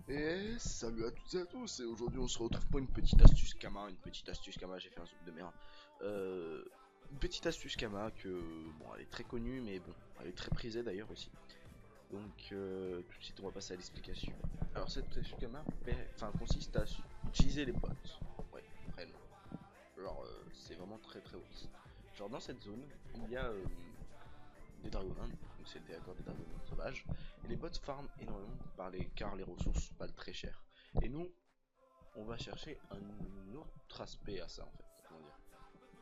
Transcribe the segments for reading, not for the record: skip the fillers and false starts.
Et salut à toutes et à tous, et aujourd'hui on se retrouve pour une petite astuce Kama, j'ai fait un zoom de merde. Euh, une petite astuce Kama que, bon, elle est très connue, mais bon, elle est très prisée d'ailleurs aussi. Donc tout de suite on va passer à l'explication. Alors cette astuce Kama consiste à utiliser les bots. Ouais, vraiment. Genre c'est vraiment très très haut. Genre dans cette zone, il y a des Dragonins, donc c'est le territoire des Dragonins sauvages, et les bots farment énormément car les ressources valent très cher. Et nous, on va chercher un autre aspect à ça en fait. Comment dire,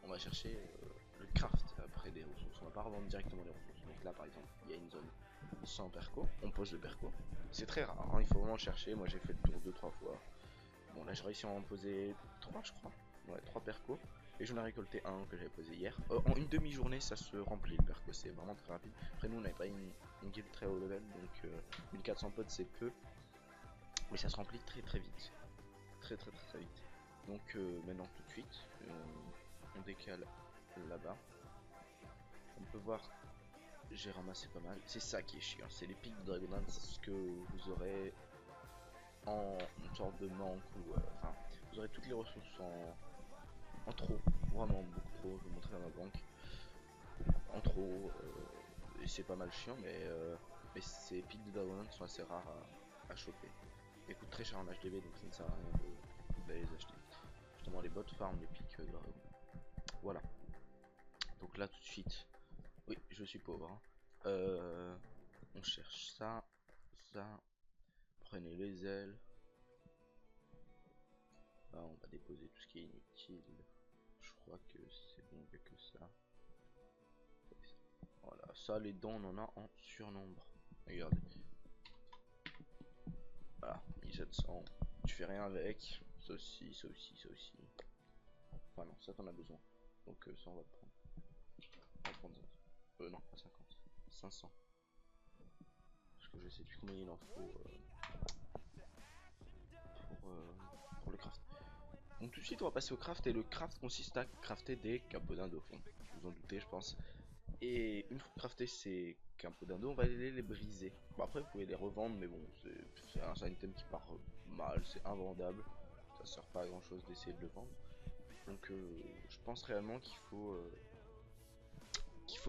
on va chercher le craft après des ressources. On va pas revendre directement les ressources. Donc là par exemple, il y a une zone sans perco, on pose le perco. C'est très rare, hein, il faut vraiment chercher. Moi j'ai fait le tour 2-3 fois. Bon là j'ai réussi à en poser 3 je crois. Ouais, 3 percos. Et j'en ai récolté un que j'avais posé hier. En une demi-journée ça se remplit le perco, c'est vraiment très rapide. Après nous on n'avait pas une guild très haut level, donc 1400 potes c'est peu. Mais ça se remplit très très vite. Très vite. Donc maintenant tout de suite, on décale là-bas. On peut voir, j'ai ramassé pas mal. C'est ça qui est chiant, c'est les pics de Dragonlance, ce que vous aurez en une sorte de manque ou enfin vous aurez toutes les ressources en trop, vraiment beaucoup trop. Je vais vous montrer dans ma banque en trop et c'est pas mal chiant, mais ces pics de Dragonlance sont assez rares à choper. Ils coûtent très cher en HDB, donc ça ne sert à rien d'aller les acheter. Justement les bots farm les pics de Dragon. Voilà. Donc là tout de suite, oui je suis pauvre, hein. On cherche ça, ça, prenez les ailes. Là on va déposer tout ce qui est inutile. Je crois que c'est bon, il n'y a que ça. Voilà, ça les dents on en a en surnombre. Regardez. Voilà, 1700. Tu fais rien avec. Ça aussi, ça aussi, ça aussi. Enfin non, ça t'en as besoin. Donc ça on va le prendre. On va prendre ça. Non, pas 50. 500. Parce que je sais plus combien il en faut pour le craft. Donc tout de suite on va passer au craft, et le craft consiste à crafter des capots d'indo. Vous en doutez je pense. Et une fois crafté ces capots d'indo, on va les briser. Bon après vous pouvez les revendre, mais bon c'est un item qui part mal, c'est invendable. Ça sert pas à grand chose d'essayer de le vendre. Donc je pense réellement qu'il faut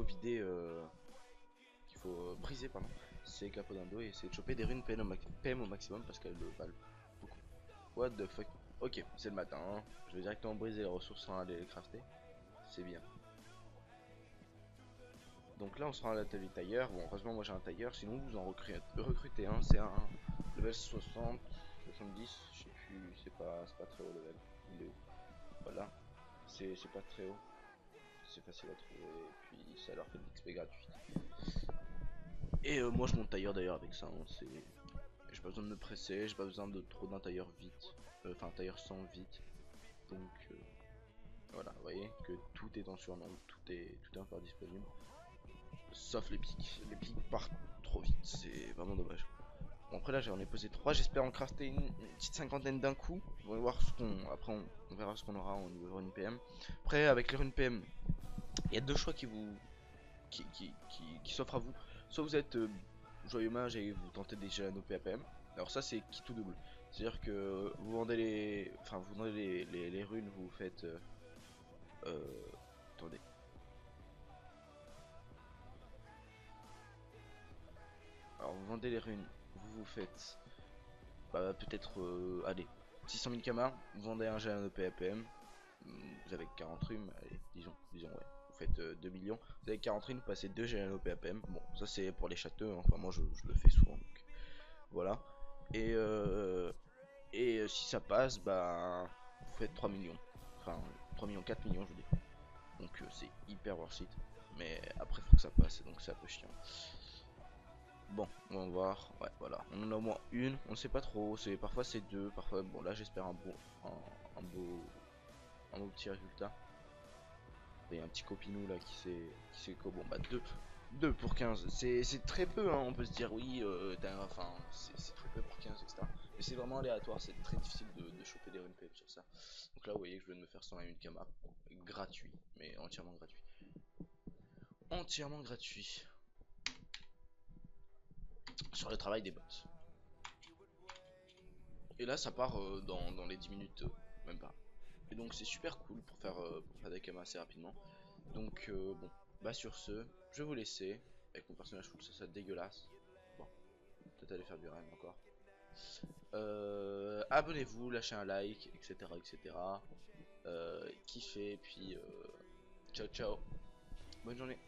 vider, qu'il faut briser pardon, ces capots d'indo et essayer de choper des runes PM au maximum parce qu'elles le valent beaucoup. What the fuck. Ok, c'est le matin, hein. Je vais directement briser les ressources sans aller les crafter. C'est bien. Donc là on se rend à l'atelier tailleur. Bon heureusement moi j'ai un tailleur, sinon vous en recrutez un. C'est un level 60, 70, je sais plus, c'est pas très haut level. Il est où? Voilà, c'est pas très haut. C'est facile à trouver et puis ça leur fait de l'XP gratuit. Et moi je monte tailleur d'ailleurs avec ça, hein. J'ai pas besoin de me presser, j'ai pas besoin de trop d'un tailleur vite. Enfin tailleur sans vite. Donc voilà, vous voyez que tout est en surnombre, tout est encore disponible. Sauf les pics. Les pics partent trop vite, c'est vraiment dommage. Bon après là j'en ai posé 3, j'espère en crafter une petite cinquantaine d'un coup. On va voir ce qu'on. Après on verra ce qu'on aura au niveau rune PM. Après avec les runes PM, il y a deux choix qui s'offrent à vous. Soit vous êtes joyeux mage et vous tentez déjà nos PAPM. Alors ça c'est qui tout double. C'est-à-dire que vous vendez les. Enfin vous vendez les runes, vous faites. Attendez. Alors vous vendez les runes, vous faites bah, peut-être allez 600 000 kamas, vous vendez un GN PAPM, vous avez 40 runes, allez disons ouais, vous faites 2 millions, vous avez 40 runes, vous passez 2 GN PAPM, bon ça c'est pour les châteaux, enfin moi je le fais souvent donc voilà, et, si ça passe bah vous faites 3 millions, enfin 3 millions, 4 millions je veux dire, donc c'est hyper worth it, mais après faut que ça passe donc c'est un peu chiant. Bon, on va voir. Ouais, voilà. On en a au moins une. On sait pas trop. Parfois c'est deux. Parfois, bon là j'espère un beau petit résultat. Il y a un petit copinou là qui sait que bon bah 2 pour 15. C'est très peu. Hein. On peut se dire oui. Enfin c'est très peu pour 15 etc. Mais c'est vraiment aléatoire. C'est très difficile de choper des runes PM sur ça. Donc là vous voyez que je viens de me faire 101 kama gratuit, mais entièrement gratuit. Entièrement gratuit sur le travail des bots. Et là, ça part dans les 10 minutes, même pas. Et donc, c'est super cool pour faire des kamas assez rapidement. Donc, bon, bah sur ce, je vais vous laisser. Avec mon personnage, je trouve ça dégueulasse. Bon, peut-être aller faire du run encore. Abonnez-vous, lâchez un like, etc. etc. Kiffez, et puis ciao ciao. Bonne journée.